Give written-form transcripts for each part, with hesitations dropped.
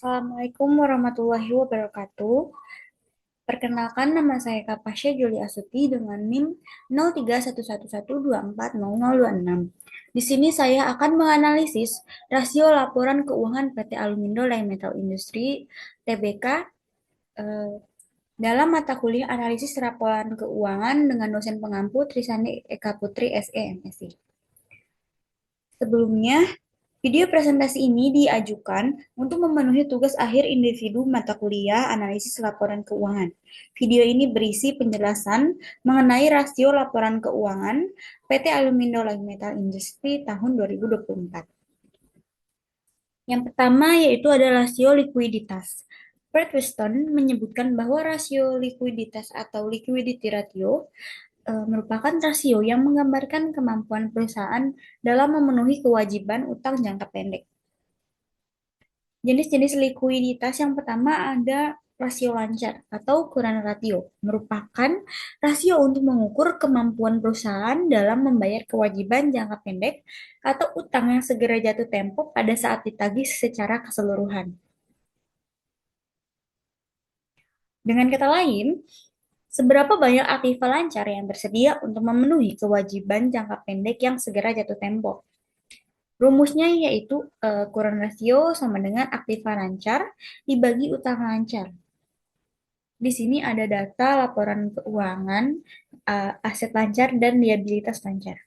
Assalamualaikum warahmatullahi wabarakatuh. Perkenalkan nama saya Kapasya Juli Astuti dengan NIM 0311124026. Di sini saya akan menganalisis rasio laporan keuangan PT Alumindo Light Metal Industry (TBK) eh, dalam mata kuliah analisis laporan keuangan dengan dosen pengampu Trisani Eka Putri SE MSI. Sebelumnya, video presentasi ini diajukan untuk memenuhi tugas akhir individu mata kuliah analisis laporan keuangan. Video ini berisi penjelasan mengenai rasio laporan keuangan PT Alumindo Light Metal Industry tahun 2024. Yang pertama yaitu ada rasio likuiditas. Fred Weston menyebutkan bahwa rasio likuiditas atau liquidity ratio merupakan rasio yang menggambarkan kemampuan perusahaan dalam memenuhi kewajiban utang jangka pendek. Jenis-jenis likuiditas yang pertama ada rasio lancar atau current ratio, merupakan rasio untuk mengukur kemampuan perusahaan dalam membayar kewajiban jangka pendek atau utang yang segera jatuh tempo pada saat ditagih secara keseluruhan. Dengan kata lain, seberapa banyak aktiva lancar yang tersedia untuk memenuhi kewajiban jangka pendek yang segera jatuh tempo. Rumusnya yaitu current ratio sama dengan aktiva lancar dibagi utang lancar. Di sini ada data laporan keuangan, aset lancar, dan liabilitas lancar.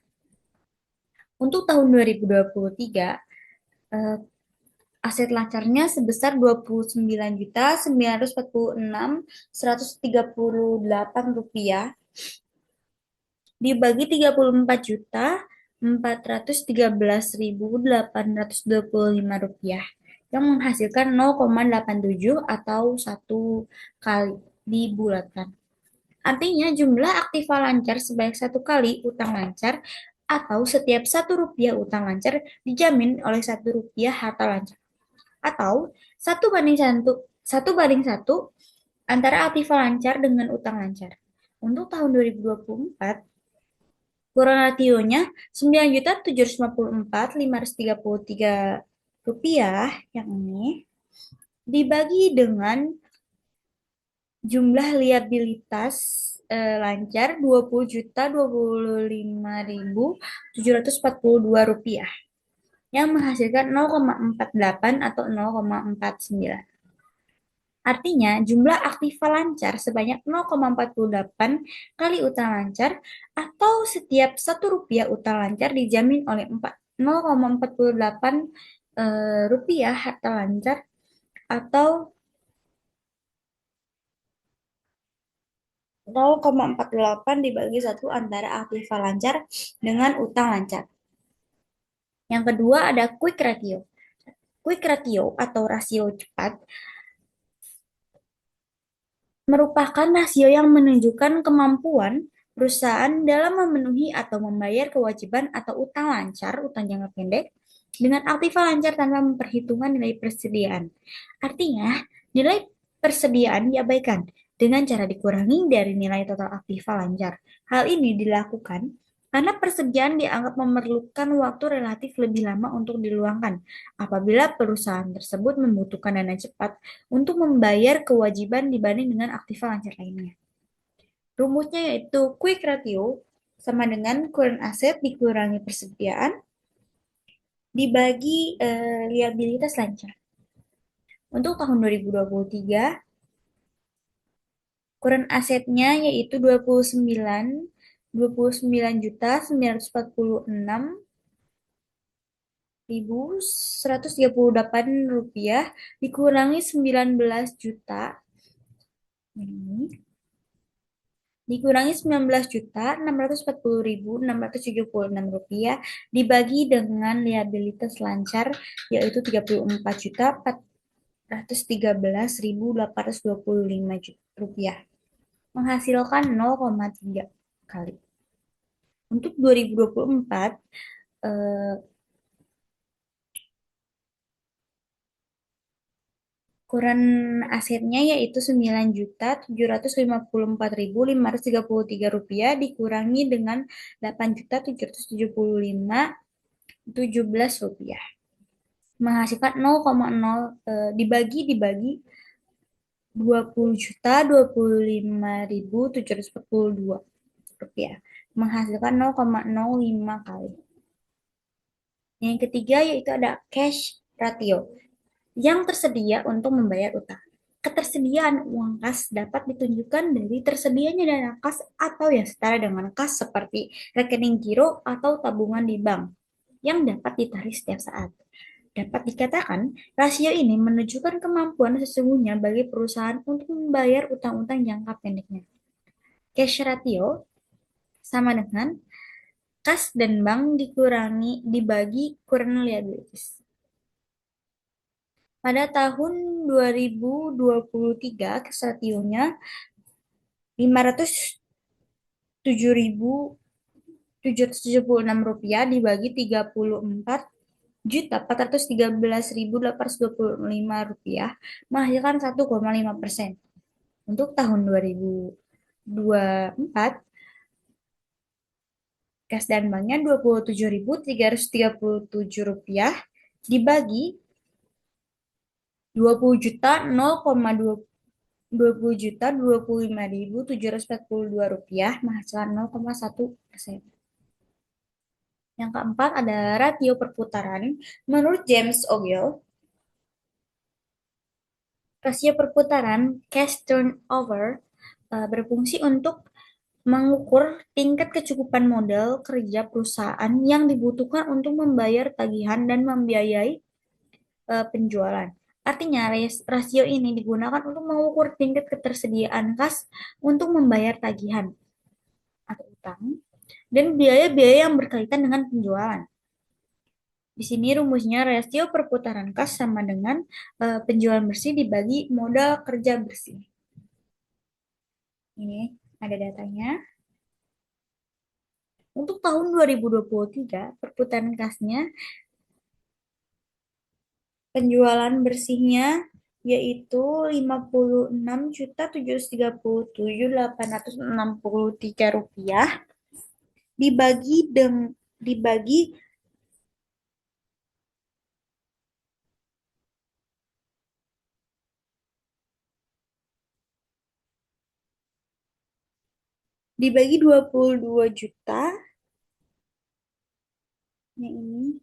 Untuk tahun 2023, eh, aset lancarnya sebesar 29.946.138 rupiah dibagi 34.413.825 rupiah yang menghasilkan 0,87 atau 1 kali dibulatkan. Artinya jumlah aktiva lancar sebanyak 1 kali utang lancar atau setiap 1 rupiah utang lancar dijamin oleh 1 rupiah harta lancar. Atau 1 banding 1 antara aktiva lancar dengan utang lancar. Untuk tahun 2024, kurang rasionya 9.754.533 rupiah yang ini dibagi dengan jumlah liabilitas lancar 20.025.742 rupiah yang menghasilkan 0,48 atau 0,49. Artinya, jumlah aktiva lancar sebanyak 0,48 kali utang lancar atau setiap 1 rupiah utang lancar dijamin oleh 0,48 rupiah harta lancar atau 0,48 dibagi 1 antara aktiva lancar dengan utang lancar. Yang kedua ada quick ratio. Quick ratio atau rasio cepat merupakan rasio yang menunjukkan kemampuan perusahaan dalam memenuhi atau membayar kewajiban atau utang lancar, utang jangka pendek, dengan aktiva lancar tanpa memperhitungkan nilai persediaan. Artinya, nilai persediaan diabaikan dengan cara dikurangi dari nilai total aktiva lancar. Hal ini dilakukan karena persediaan dianggap memerlukan waktu relatif lebih lama untuk diluangkan apabila perusahaan tersebut membutuhkan dana cepat untuk membayar kewajiban dibanding dengan aktiva lancar lainnya. Rumusnya yaitu quick ratio sama dengan current asset dikurangi persediaan dibagi liabilitas lancar. Untuk tahun 2023, current asetnya yaitu 29.136.138 rupiah dikurangi 19 juta ini dikurangi 19.640.676 rupiah dibagi dengan liabilitas lancar yaitu 34.413.825 rupiah menghasilkan 0,3 kali. Untuk 2024 kurang asetnya yaitu 9.754.533 rupiah dikurangi dengan 8.775.017 rupiah menghasilkan 0,0 dibagi 20 juta 25.742 rupiah, menghasilkan 0,05 kali. Yang ketiga yaitu ada cash ratio yang tersedia untuk membayar utang. Ketersediaan uang kas dapat ditunjukkan dari tersedianya dana kas atau yang setara dengan kas seperti rekening giro atau tabungan di bank yang dapat ditarik setiap saat. Dapat dikatakan, rasio ini menunjukkan kemampuan sesungguhnya bagi perusahaan untuk membayar utang-utang jangka pendeknya. Cash ratio sama dengan kas dan bank dikurangi dibagi current liabilities. Pada tahun 2023, cash ratio-nya 507.776 rupiah dibagi 34.413.825 rupiah menghasilkan 1,5%. Untuk tahun 2024, kas dan banknya 27.337 rupiah dibagi 20 juta 20 juta 25.742 rupiah menghasilkan 0,1%. Yang keempat ada rasio perputaran. Menurut James Ogill, rasio perputaran cash turnover berfungsi untuk mengukur tingkat kecukupan modal kerja perusahaan yang dibutuhkan untuk membayar tagihan dan membiayai penjualan. Artinya, rasio ini digunakan untuk mengukur tingkat ketersediaan kas untuk membayar tagihan atau utang dan biaya-biaya yang berkaitan dengan penjualan. Di sini rumusnya rasio perputaran kas sama dengan penjualan bersih dibagi modal kerja bersih. Ini ada datanya. Untuk tahun 2023, perputaran kasnya penjualan bersihnya yaitu 56.737.863 rupiah dibagi dibagi dibagi 22 juta, yang ini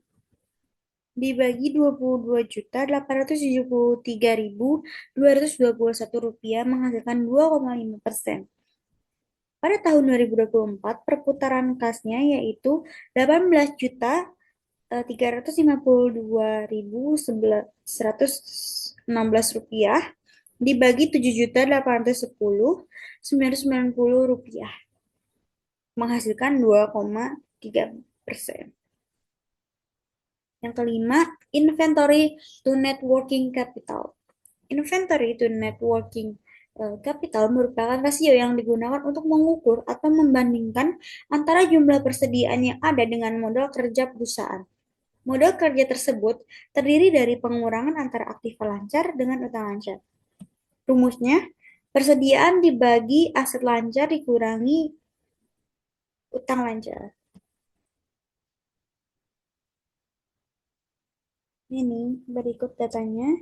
dibagi 22.873.221 rupiah menghasilkan 2,5%. Pada tahun 2024, perputaran kasnya yaitu 18 juta 352.116 rupiah dibagi 7.810.990 rupiah menghasilkan 2,3%. Yang kelima, inventory to net working capital. Inventory to net working capital merupakan rasio yang digunakan untuk mengukur atau membandingkan antara jumlah persediaan yang ada dengan modal kerja perusahaan. Modal kerja tersebut terdiri dari pengurangan antara aktiva lancar dengan utang lancar. Rumusnya, persediaan dibagi aset lancar dikurangi utang lancar. Ini berikut datanya.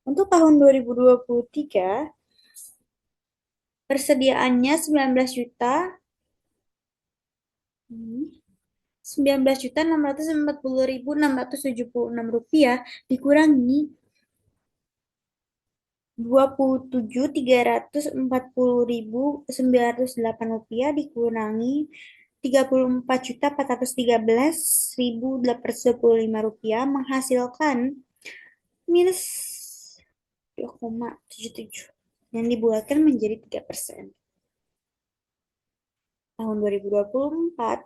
Untuk tahun 2023, persediaannya 19.640.676 rupiah dikurangi 27.340.908 rupiah dikurangi 34.413.825 rupiah menghasilkan minus 2,77 yang dibulatkan menjadi 3%. Tahun 2024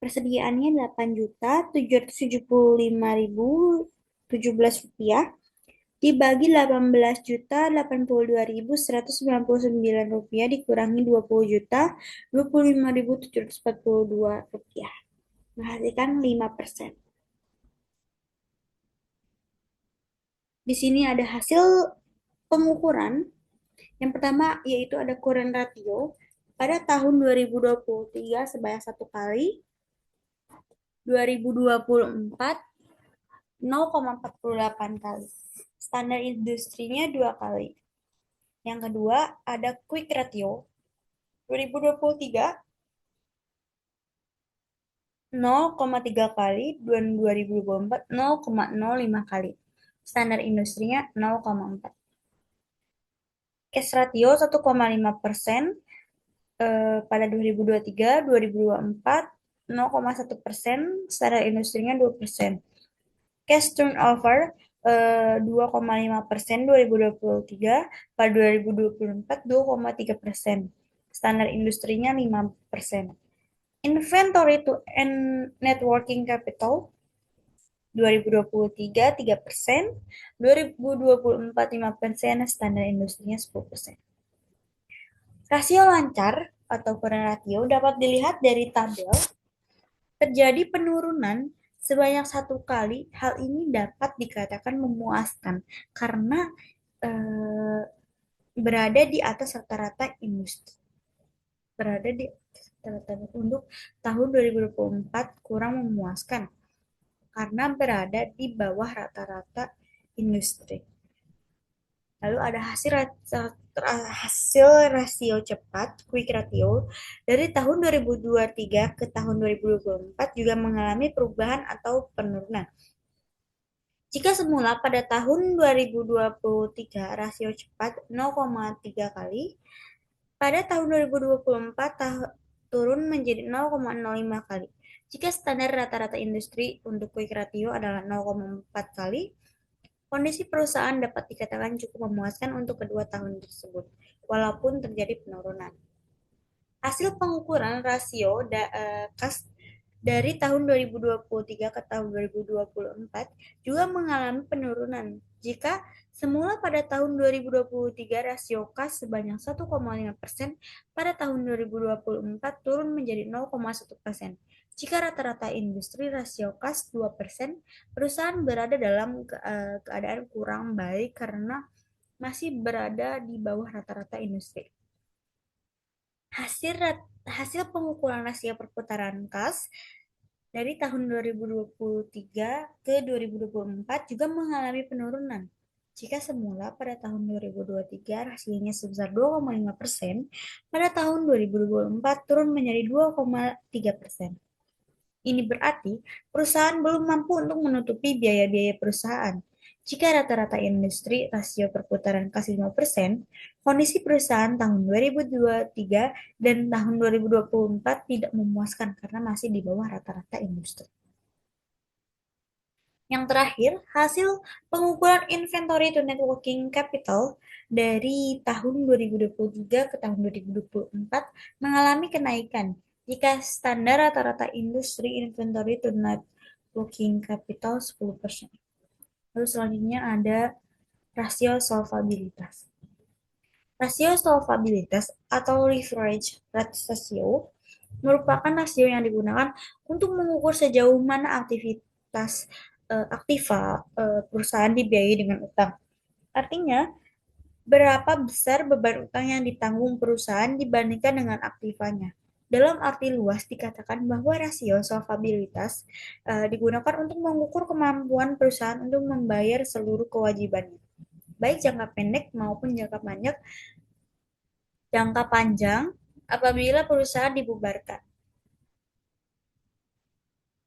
persediaannya 8.775.017 rupiah dibagi 18.082.199 rupiah dikurangi 20.025.742 rupiah menghasilkan 5%. Di sini ada hasil pengukuran. Yang pertama yaitu ada current ratio pada tahun 2023 sebanyak 1 kali, 2024 0,48 kali. Standar industrinya 2 kali. Yang kedua ada quick ratio 2023 0,3 kali dan 2024 0,05 kali. Standar industrinya 0,4. Cash ratio 1,5% pada 2023, 2024 0,1%, standar industrinya 2%. Cash turnover 2,5% 2023, pada 2024 2,3%. Standar industrinya 5%. Inventory to net working capital 2023 3%, 2024 5%, standar industrinya 10%. Rasio lancar atau current ratio dapat dilihat dari tabel. Terjadi penurunan sebanyak 1 kali. Hal ini dapat dikatakan memuaskan karena eh, berada di atas rata-rata industri. Berada di atas rata-rata untuk tahun 2024 kurang memuaskan karena berada di bawah rata-rata industri. Lalu ada hasil rasio cepat, quick ratio, dari tahun 2023 ke tahun 2024 juga mengalami perubahan atau penurunan. Jika semula pada tahun 2023 rasio cepat 0,3 kali, pada tahun 2024 turun menjadi 0,05 kali. Jika standar rata-rata industri untuk quick ratio adalah 0,4 kali, kondisi perusahaan dapat dikatakan cukup memuaskan untuk kedua tahun tersebut, walaupun terjadi penurunan. Hasil pengukuran rasio kas dari tahun 2023 ke tahun 2024 juga mengalami penurunan. Jika semula pada tahun 2023 rasio kas sebanyak 1,5%, pada tahun 2024 turun menjadi 0,1%. Jika rata-rata industri rasio kas 2%, perusahaan berada dalam keadaan kurang baik karena masih berada di bawah rata-rata industri. Hasil hasil pengukuran rasio perputaran kas dari tahun 2023 ke 2024 juga mengalami penurunan. Jika semula pada tahun 2023 rasionya sebesar 2,5%, pada tahun 2024 turun menjadi 2,3%. Ini berarti perusahaan belum mampu untuk menutupi biaya-biaya perusahaan. Jika rata-rata industri rasio perputaran kas 5%, kondisi perusahaan tahun 2023 dan tahun 2024 tidak memuaskan karena masih di bawah rata-rata industri. Yang terakhir, hasil pengukuran inventory to net working capital dari tahun 2023 ke tahun 2024 mengalami kenaikan. Jika standar rata-rata industri inventory to net working capital 10%. Lalu selanjutnya ada rasio solvabilitas. Rasio solvabilitas atau leverage ratio merupakan rasio yang digunakan untuk mengukur sejauh mana aktiva perusahaan dibiayai dengan utang. Artinya, berapa besar beban utang yang ditanggung perusahaan dibandingkan dengan aktivanya. Dalam arti luas dikatakan bahwa rasio solvabilitas digunakan untuk mengukur kemampuan perusahaan untuk membayar seluruh kewajibannya, baik jangka pendek maupun jangka panjang apabila perusahaan dibubarkan.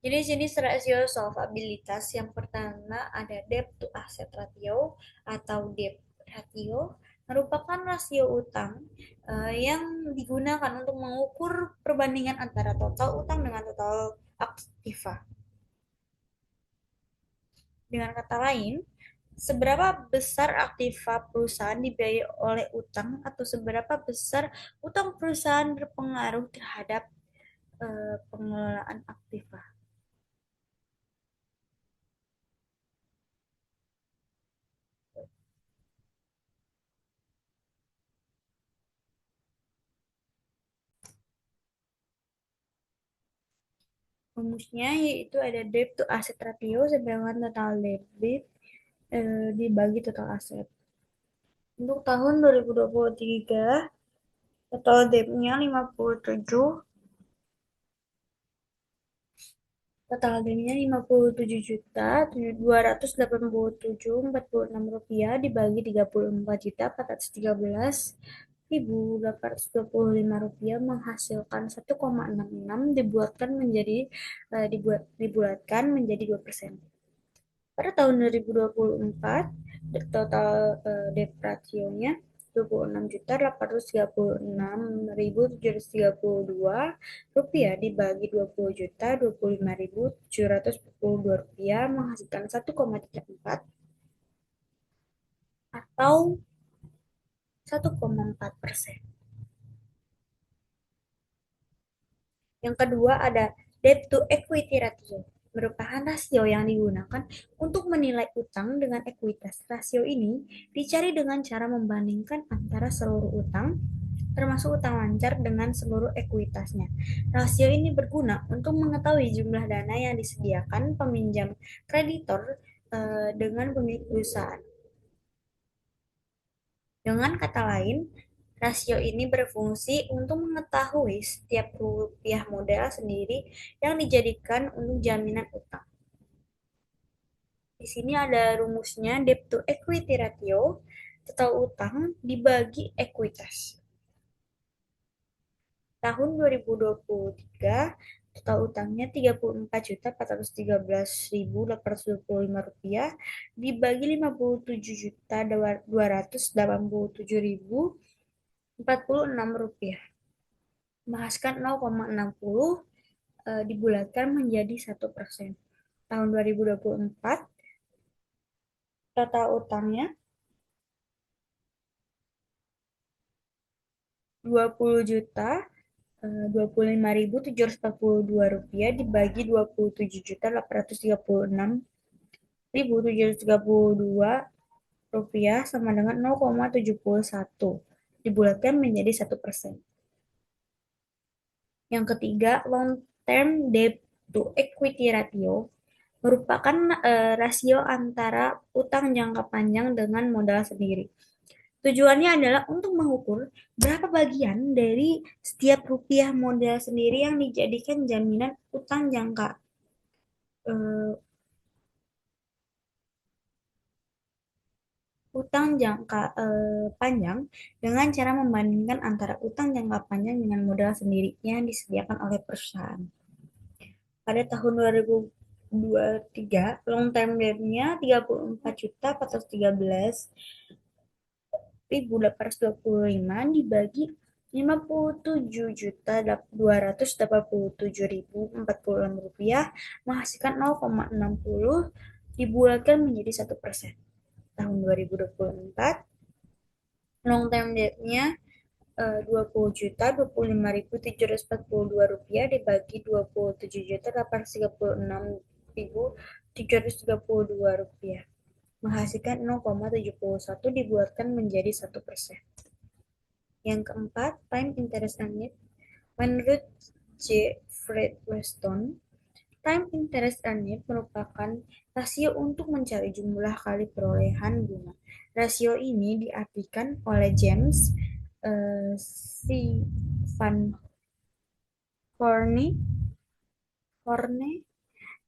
Jadi jenis rasio solvabilitas yang pertama ada debt to asset ratio atau debt ratio, merupakan rasio utang yang digunakan untuk mengukur perbandingan antara total utang dengan total aktiva. Dengan kata lain, seberapa besar aktiva perusahaan dibiayai oleh utang atau seberapa besar utang perusahaan berpengaruh terhadap pengelolaan aktiva. Rumusnya yaitu ada debt to asset ratio sedangkan total debit dibagi total aset. Untuk tahun 2023 total debt-nya 57 Total gainnya 57.287.446 rupiah dibagi 34.413.825 rupiah menghasilkan 1,66 dibulatkan menjadi 2%. Pada tahun 2024, total deflasionya 26.836.732 rupiah dibagi 20.025.742 rupiah menghasilkan 1,34 atau 1,4%. Yang kedua ada debt to equity ratio, merupakan rasio yang digunakan untuk menilai utang dengan ekuitas. Rasio ini dicari dengan cara membandingkan antara seluruh utang, termasuk utang lancar, dengan seluruh ekuitasnya. Rasio ini berguna untuk mengetahui jumlah dana yang disediakan peminjam kreditor dengan pemilik perusahaan. Dengan kata lain, rasio ini berfungsi untuk mengetahui setiap rupiah modal sendiri yang dijadikan untuk jaminan utang. Di sini ada rumusnya debt to equity ratio, total utang dibagi ekuitas. Tahun 2023, total utangnya 34.413.825 rupiah dibagi 57.287.446 rupiah. Menghasilkan 0,60 dibulatkan menjadi 1%. Tahun 2024, total utangnya 20 juta 25.742 rupiah dibagi 27.836.732 rupiah sama dengan 0,71 dibulatkan menjadi 1%. Yang ketiga, long term debt to equity ratio merupakan rasio antara utang jangka panjang dengan modal sendiri. Tujuannya adalah untuk mengukur berapa bagian dari setiap rupiah modal sendiri yang dijadikan jaminan eh, utang jangka panjang dengan cara membandingkan antara utang jangka panjang dengan modal sendiri yang disediakan oleh perusahaan. Pada tahun 2023, long term debt-nya 34.413.825 dibagi 57.287.046 rupiah menghasilkan 0,60 dibulatkan menjadi 1%. Tahun 2024, long term debt-nya 20.025.742 rupiah dibagi 27.836.732 rupiah menghasilkan 0,71 dibuatkan menjadi 1%. Yang keempat, time interest earned. Menurut J. Fred Weston, time interest earned merupakan rasio untuk mencari jumlah kali perolehan bunga. Rasio ini diartikan oleh James C. Van Horne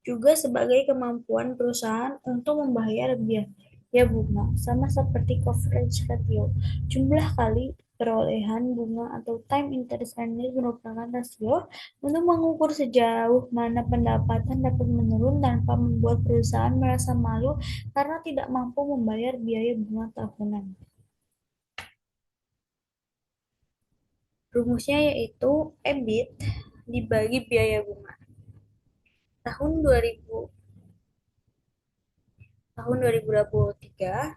juga sebagai kemampuan perusahaan untuk membayar biaya bunga, sama seperti coverage ratio. Jumlah kali perolehan bunga atau time interest earned merupakan rasio untuk mengukur sejauh mana pendapatan dapat menurun tanpa membuat perusahaan merasa malu karena tidak mampu membayar biaya bunga tahunan. Rumusnya yaitu EBIT dibagi biaya bunga. Tahun 2000 tahun 2023,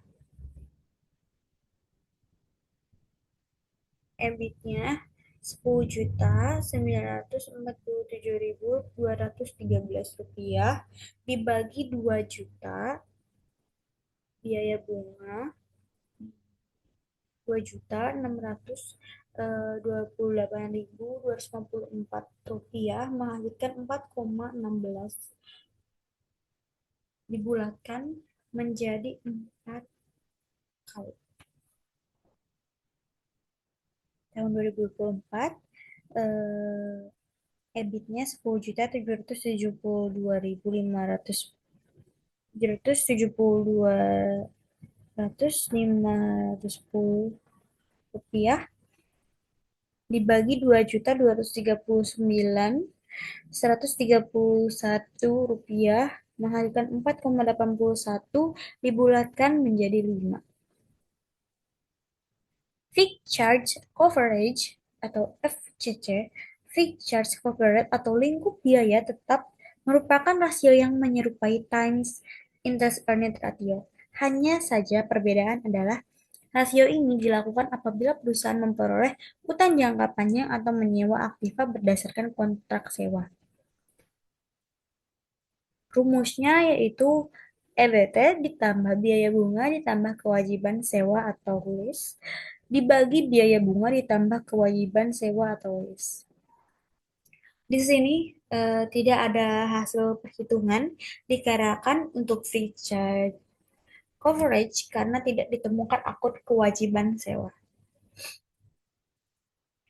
EBIT-nya 10.947.213 rupiah dibagi 2 juta biaya bunga 2.628.254 rupiah menghasilkan 4,16 dibulatkan menjadi 4 kali. Tahun 2024, EBIT-nya 10.772.572.510 rupiah dibagi 2.239.131 rupiah menghasilkan 4,81 dibulatkan menjadi 5. Fixed Charge Coverage atau FCC, Fixed Charge Coverage atau lingkup biaya tetap merupakan rasio yang menyerupai times interest earned ratio. Hanya saja perbedaan adalah rasio ini dilakukan apabila perusahaan memperoleh utang jangka panjang atau menyewa aktiva berdasarkan kontrak sewa. Rumusnya yaitu EBT ditambah biaya bunga ditambah kewajiban sewa atau lease dibagi biaya bunga ditambah kewajiban sewa atau lease. Di sini tidak ada hasil perhitungan dikarenakan untuk feature coverage karena tidak ditemukan akun kewajiban sewa.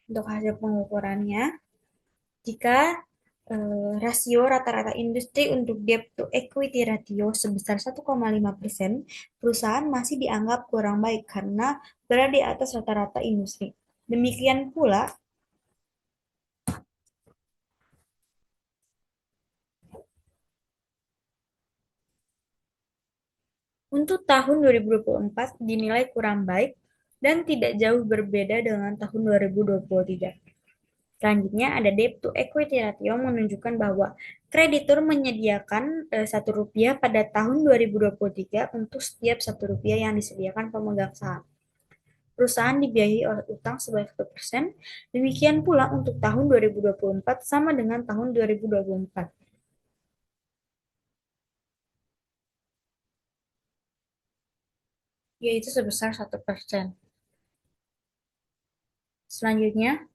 Untuk hasil pengukurannya, jika rasio rata-rata industri untuk debt to equity ratio sebesar 1,5%, perusahaan masih dianggap kurang baik karena berada di atas rata-rata industri. Demikian pula, untuk tahun 2024 dinilai kurang baik dan tidak jauh berbeda dengan tahun 2023. Selanjutnya ada debt to equity ratio menunjukkan bahwa kreditur menyediakan Rp1 pada tahun 2023 untuk setiap Rp1 yang disediakan pemegang saham. Perusahaan dibiayai oleh utang sebanyak 1%. Demikian pula untuk tahun 2024 sama dengan tahun 2024, yaitu sebesar 1%. Selanjutnya,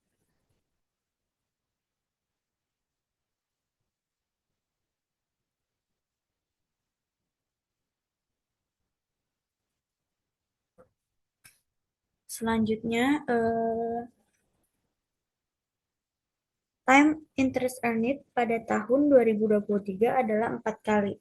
selanjutnya time interest earned pada tahun 2023 adalah 4 kali.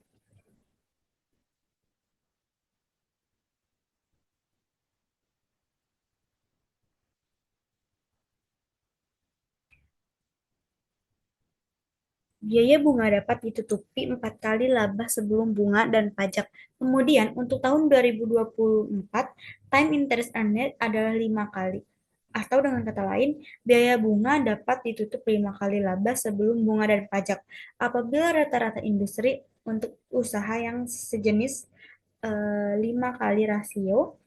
Biaya bunga dapat ditutupi 4 kali laba sebelum bunga dan pajak. Kemudian, untuk tahun 2024, time interest earned adalah 5 kali. Atau dengan kata lain, biaya bunga dapat ditutup 5 kali laba sebelum bunga dan pajak. Apabila rata-rata industri untuk usaha yang sejenis 5 kali rasio,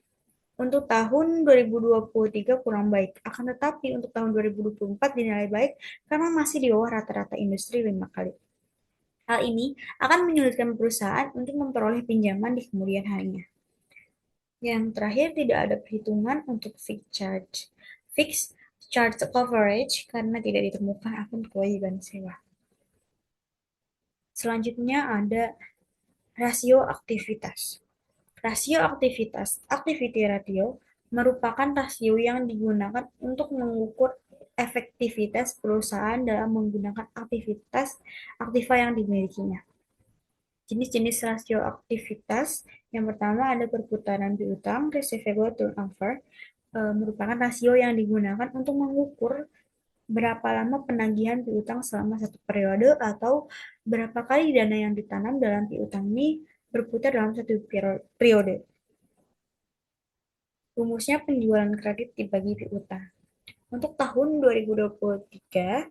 untuk tahun 2023 kurang baik. Akan tetapi untuk tahun 2024 dinilai baik karena masih di bawah rata-rata industri 5 kali. Hal ini akan menyulitkan perusahaan untuk memperoleh pinjaman di kemudian harinya. Yang terakhir, tidak ada perhitungan untuk fixed charge coverage karena tidak ditemukan akun kewajiban sewa. Selanjutnya ada rasio aktivitas. Rasio aktivitas, activity ratio, merupakan rasio yang digunakan untuk mengukur efektivitas perusahaan dalam menggunakan aktiva yang dimilikinya. Jenis-jenis rasio aktivitas yang pertama ada perputaran piutang, receivable turnover, merupakan rasio yang digunakan untuk mengukur berapa lama penagihan piutang selama satu periode atau berapa kali dana yang ditanam dalam piutang ini berputar dalam satu periode. Rumusnya penjualan kredit dibagi piutang. Untuk tahun 2023,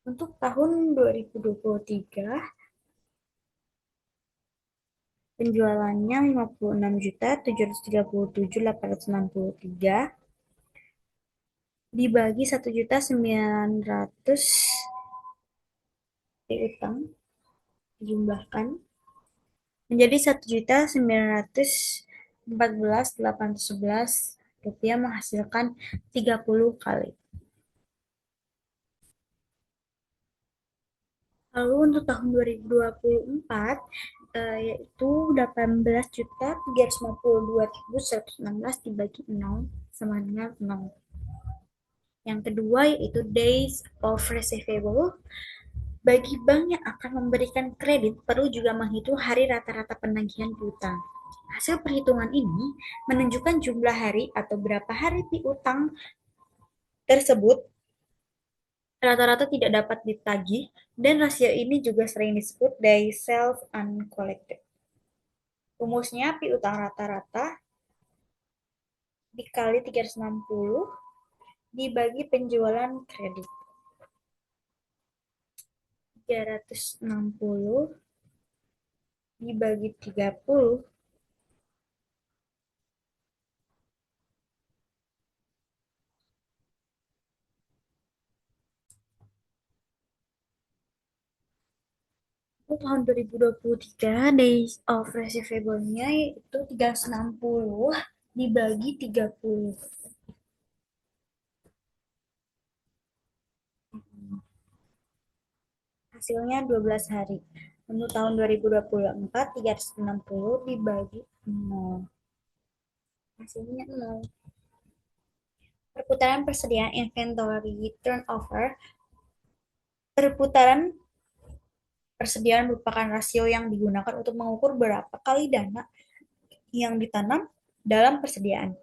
untuk tahun 2023 penjualannya 56.737.863 dibagi 1.900 piutang dijumlahkan menjadi 1.914.811 rupiah menghasilkan 30 kali. Lalu untuk tahun 2024 yaitu 18.352.116 dibagi 0 sama dengan 0. Yang kedua yaitu days of receivable. Bagi bank yang akan memberikan kredit, perlu juga menghitung hari rata-rata penagihan piutang. Hasil perhitungan ini menunjukkan jumlah hari atau berapa hari piutang tersebut rata-rata tidak dapat ditagih, dan rasio ini juga sering disebut days sales uncollected. Rumusnya piutang rata-rata dikali 360 dibagi penjualan kredit. 360 dibagi 30 tahun 2023 days of receivable-nya yaitu 360 dibagi 30. Hasilnya 12 hari. Untuk tahun 2024 360 dibagi 0. Hasilnya 0. Perputaran persediaan inventory turnover. Perputaran persediaan merupakan rasio yang digunakan untuk mengukur berapa kali dana yang ditanam dalam persediaan.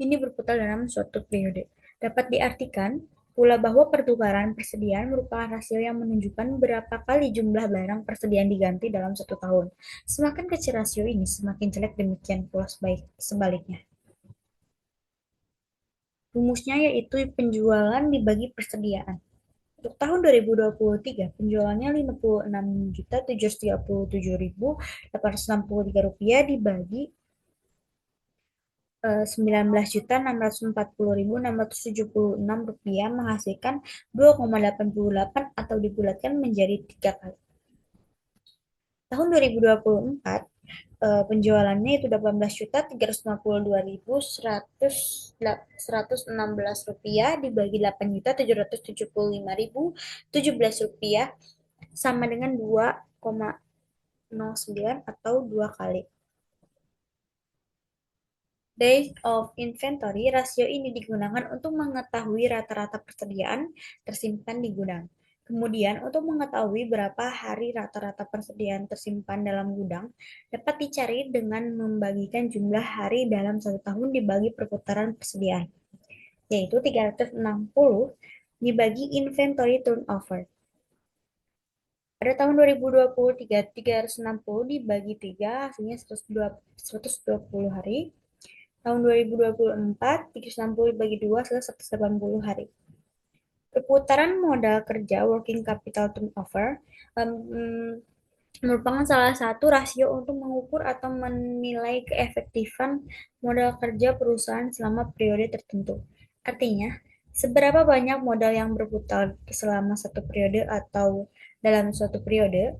Ini berputar dalam suatu periode. Dapat diartikan pula bahwa pertukaran persediaan merupakan rasio yang menunjukkan berapa kali jumlah barang persediaan diganti dalam satu tahun. Semakin kecil rasio ini, semakin jelek, demikian pula sebaliknya. Rumusnya yaitu penjualan dibagi persediaan. Untuk tahun 2023, penjualannya Rp56.737.863 dibagi 19.640.676 menghasilkan 2,88 atau dibulatkan menjadi 3 kali. Tahun 2024 penjualannya itu Rp18.732.116 dibagi Rp8.775.017 sama dengan 2,09 atau 2 kali. Days of inventory, rasio ini digunakan untuk mengetahui rata-rata persediaan tersimpan di gudang. Kemudian, untuk mengetahui berapa hari rata-rata persediaan tersimpan dalam gudang, dapat dicari dengan membagikan jumlah hari dalam satu tahun dibagi perputaran persediaan, yaitu 360 dibagi inventory turnover. Pada tahun 2023, 360 dibagi 3, hasilnya 120 hari. Tahun 2024, 360 dibagi 2 adalah 180 hari. Perputaran modal kerja working capital turnover merupakan salah satu rasio untuk mengukur atau menilai keefektifan modal kerja perusahaan selama periode tertentu. Artinya, seberapa banyak modal yang berputar selama satu periode atau dalam suatu periode.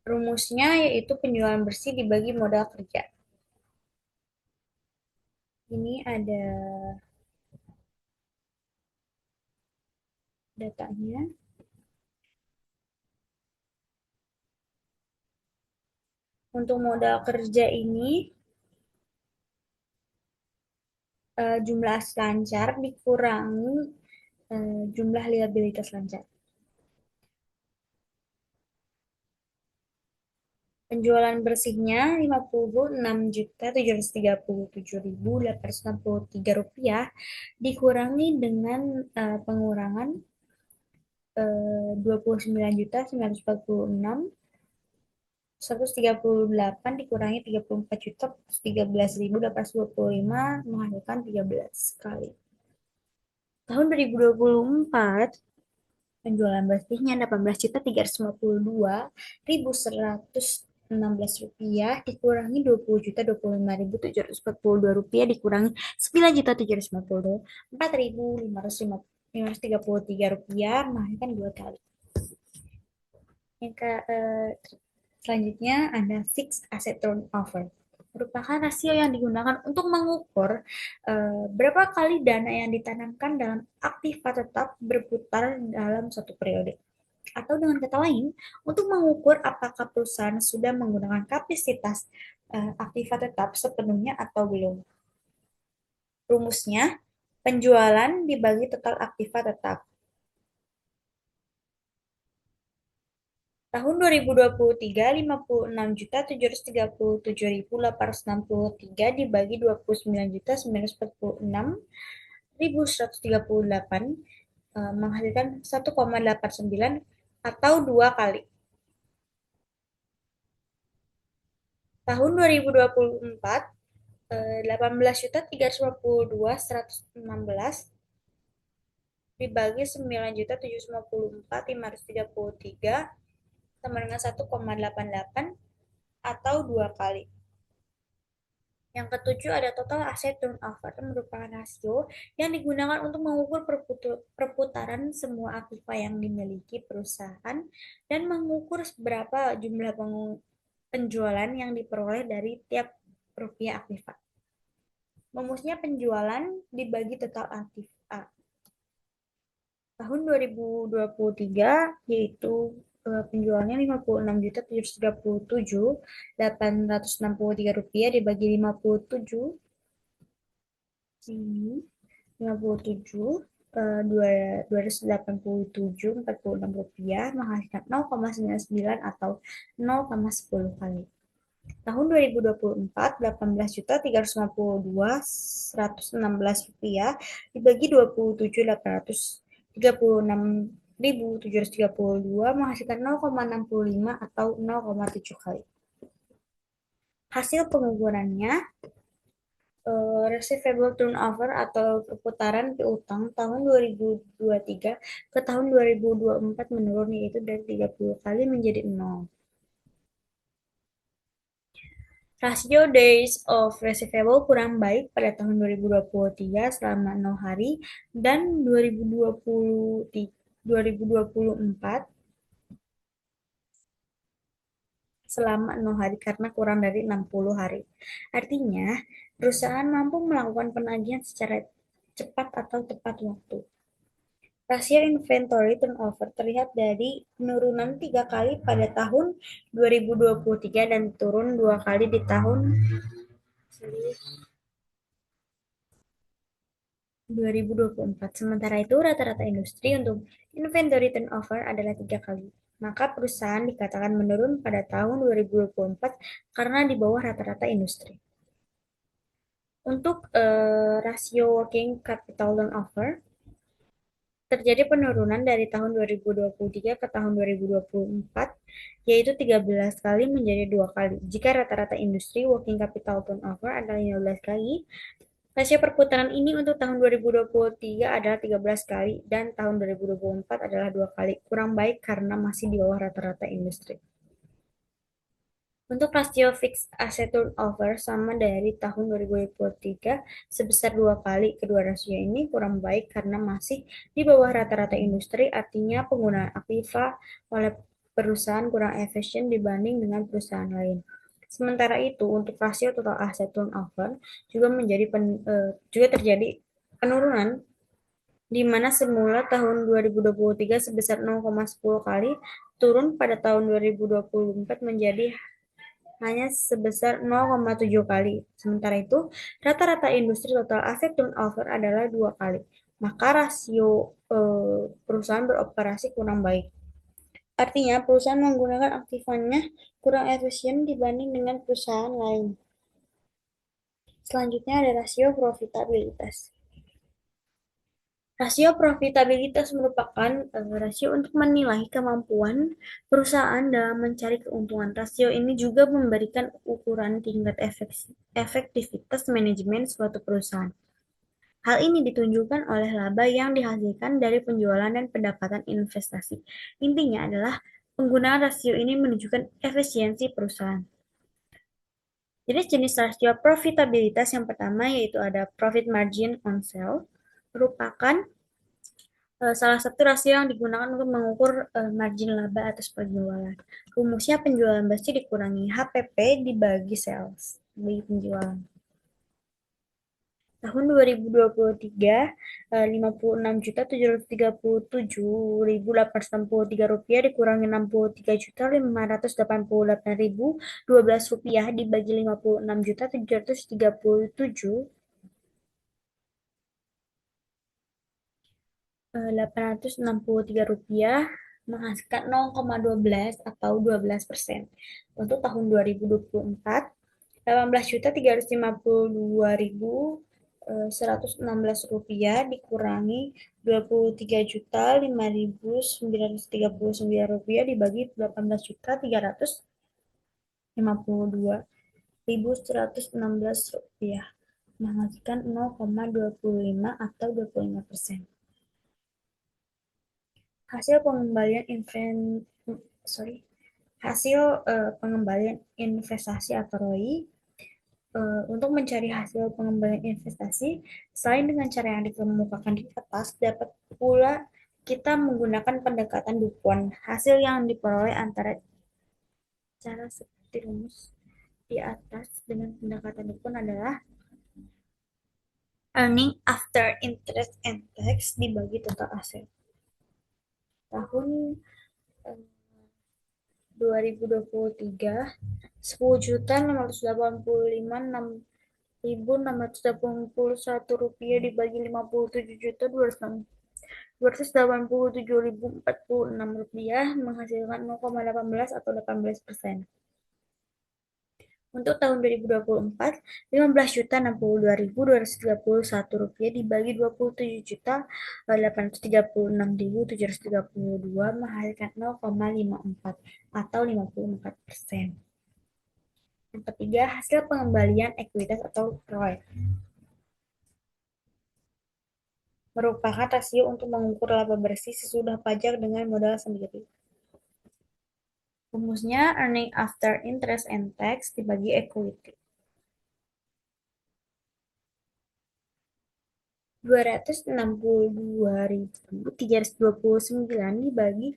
Rumusnya yaitu penjualan bersih dibagi modal kerja. Ini ada datanya. Untuk modal kerja ini jumlah lancar dikurangi jumlah liabilitas lancar. Penjualan bersihnya Rp56.737.863 dikurangi dengan pengurangan Rp29.946 138 dikurangi 34.13.825 menghasilkan 13 kali. Tahun 2024 penjualan bersihnya Rp18.752.116 dikurangi Rp20.025.742 dikurangi Rp9.752.4.533 menghasilkan 2 kali. Yang selanjutnya ada fixed asset turnover. Merupakan rasio yang digunakan untuk mengukur berapa kali dana yang ditanamkan dalam aktiva tetap berputar dalam suatu periode. Atau dengan kata lain, untuk mengukur apakah perusahaan sudah menggunakan kapasitas aktiva tetap sepenuhnya atau belum. Rumusnya, penjualan dibagi total aktiva tetap. Tahun 2023, 56.737.863 dibagi 29.946.138 menghasilkan 1,89 atau 2 kali. Tahun 2024, 18.352.116 dibagi 9.754.533 sama dengan 1,88 atau 2 kali. Yang ketujuh ada total asset turnover, merupakan rasio yang digunakan untuk mengukur perputaran semua aktiva yang dimiliki perusahaan dan mengukur seberapa jumlah penjualan yang diperoleh dari tiap rupiah aktiva. Rumusnya penjualan dibagi total aktiva. Tahun 2023 yaitu penjualannya 56.737.863 rupiah dibagi 57 ini 57 287 rupiah menghasilkan 0,99 atau 0,10 kali. Tahun 2024, 18.352.116 rupiah dibagi 27.836.732 menghasilkan 0,65 atau 0,7 kali. Hasil pengukurannya, receivable turnover atau perputaran piutang tahun 2023 ke tahun 2024 menurun, yaitu dari 30 kali menjadi 0. Rasio days of receivable kurang baik pada tahun 2023 selama 0 hari dan 2024 selama 0 hari karena kurang dari 60 hari. Artinya, perusahaan mampu melakukan penagihan secara cepat atau tepat waktu. Rasio inventory turnover terlihat dari penurunan 3 kali pada tahun 2023 dan turun 2 kali di tahun 2024. Sementara itu, rata-rata industri untuk inventory turnover adalah 3 kali. Maka perusahaan dikatakan menurun pada tahun 2024 karena di bawah rata-rata industri. Untuk rasio working capital turnover, terjadi penurunan dari tahun 2023 ke tahun 2024, yaitu 13 kali menjadi 2 kali. Jika rata-rata industri working capital turnover adalah 15 kali, rasio perputaran ini untuk tahun 2023 adalah 13 kali dan tahun 2024 adalah 2 kali. Kurang baik karena masih di bawah rata-rata industri. Untuk rasio fixed asset turnover sama dari tahun 2023 sebesar 2 kali. Kedua rasio ini kurang baik karena masih di bawah rata-rata industri, artinya penggunaan aktiva oleh perusahaan kurang efisien dibanding dengan perusahaan lain. Sementara itu, untuk rasio total asset turnover juga terjadi penurunan di mana semula tahun 2023 sebesar 0,10 kali, turun pada tahun 2024 menjadi hanya sebesar 0,7 kali. Sementara itu, rata-rata industri total aset turnover adalah 2 kali. Maka rasio perusahaan beroperasi kurang baik. Artinya, perusahaan menggunakan aktifannya kurang efisien dibanding dengan perusahaan lain. Selanjutnya ada rasio profitabilitas. Rasio profitabilitas merupakan rasio untuk menilai kemampuan perusahaan dalam mencari keuntungan. Rasio ini juga memberikan ukuran tingkat efektivitas manajemen suatu perusahaan. Hal ini ditunjukkan oleh laba yang dihasilkan dari penjualan dan pendapatan investasi. Intinya adalah penggunaan rasio ini menunjukkan efisiensi perusahaan. Jenis-jenis rasio profitabilitas yang pertama yaitu ada profit margin on sale, merupakan salah satu rasio yang digunakan untuk mengukur margin laba atas penjualan. Rumusnya penjualan bersih dikurangi HPP dibagi sales, bagi penjualan. Tahun 2023, Rp56.737.863 dikurangi Rp63.888.012 dibagi Rp56.737.863 menghasilkan 0,12 atau 12%. Untuk tahun 2024, 18.352.116 dikurangi Rp23.005.939 dibagi Rp18.352.116 menghasilkan 0,25 atau 25%. Hasil pengembalian sorry, hasil pengembalian investasi atau ROI. Untuk mencari hasil pengembalian investasi, selain dengan cara yang dikemukakan di atas, dapat pula kita menggunakan pendekatan Dupont. Hasil yang diperoleh antara cara seperti rumus di atas dengan pendekatan Dupont adalah earning after interest and tax dibagi total aset. Tahun eh, 2023, 10.685.681 dibagi 57.287.286 menghasilkan 0,18 atau 18%. Untuk tahun 2024, 15.062.231 dibagi 27.836.732 menghasilkan 0,54 atau 54%. Yang ketiga, hasil pengembalian ekuitas atau ROI merupakan rasio untuk mengukur laba bersih sesudah pajak dengan modal sendiri. Rumusnya earning after interest and tax dibagi equity. 262.329 dibagi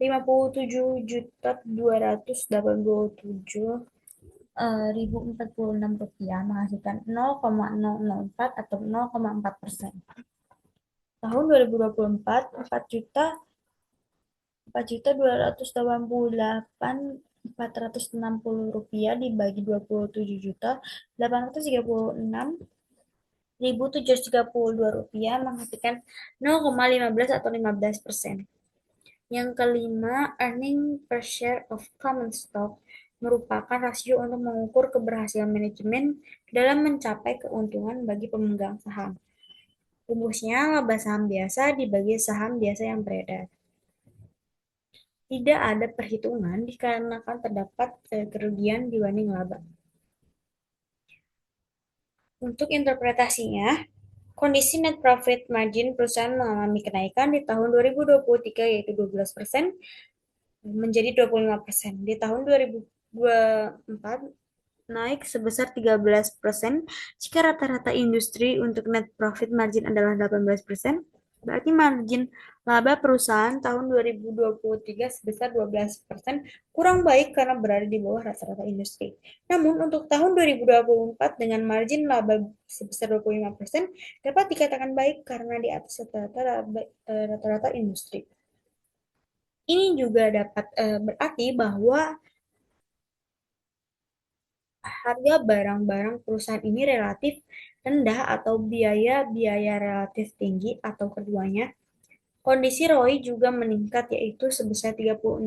57.287.046 menghasilkan 0,004 atau 0,4%. Tahun 2024, 4.288.460 dibagi 27.836.732 menghasilkan 0,15 atau 15%. Yang kelima, earning per share of common stock merupakan rasio untuk mengukur keberhasilan manajemen dalam mencapai keuntungan bagi pemegang saham. Rumusnya laba saham biasa dibagi saham biasa yang beredar. Tidak ada perhitungan dikarenakan terdapat kerugian dibanding laba. Untuk interpretasinya, kondisi net profit margin perusahaan mengalami kenaikan di tahun 2023 yaitu 12% menjadi 25%. Di tahun 2024 naik sebesar 13%. Jika rata-rata industri untuk net profit margin adalah 18%, berarti margin laba perusahaan tahun 2023 sebesar 12%, kurang baik karena berada di bawah rata-rata industri. Namun untuk tahun 2024 dengan margin laba sebesar 25% dapat dikatakan baik karena di atas rata-rata industri. Ini juga dapat berarti bahwa harga barang-barang perusahaan ini relatif rendah atau biaya-biaya relatif tinggi atau keduanya. Kondisi ROI juga meningkat yaitu sebesar 36%,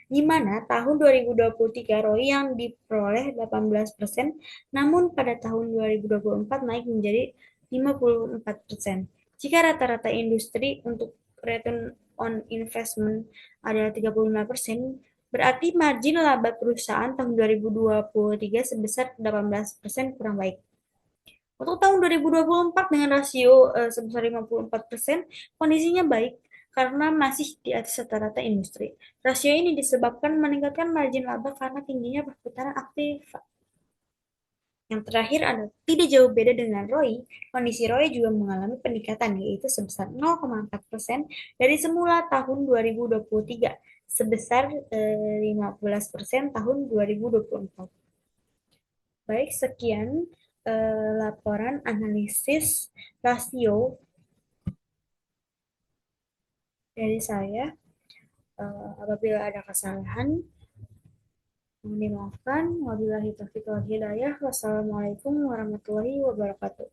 di mana tahun 2023 ROI yang diperoleh 18%, namun pada tahun 2024 naik menjadi 54%. Jika rata-rata industri untuk return on investment adalah 35%, berarti margin laba perusahaan tahun 2023 sebesar 18% kurang baik. Untuk tahun 2024 dengan rasio sebesar 54%, kondisinya baik karena masih di atas rata-rata industri. Rasio ini disebabkan meningkatkan margin laba karena tingginya perputaran aktif. Yang terakhir adalah tidak jauh beda dengan ROI, kondisi ROI juga mengalami peningkatan yaitu sebesar 0,4% dari semula tahun 2023 sebesar 15% tahun 2024. Baik, sekian laporan analisis rasio Dari saya, apabila ada kesalahan, mohon dimaafkan. Wabillahi taufiq wal hidayah. Wassalamualaikum warahmatullahi wabarakatuh.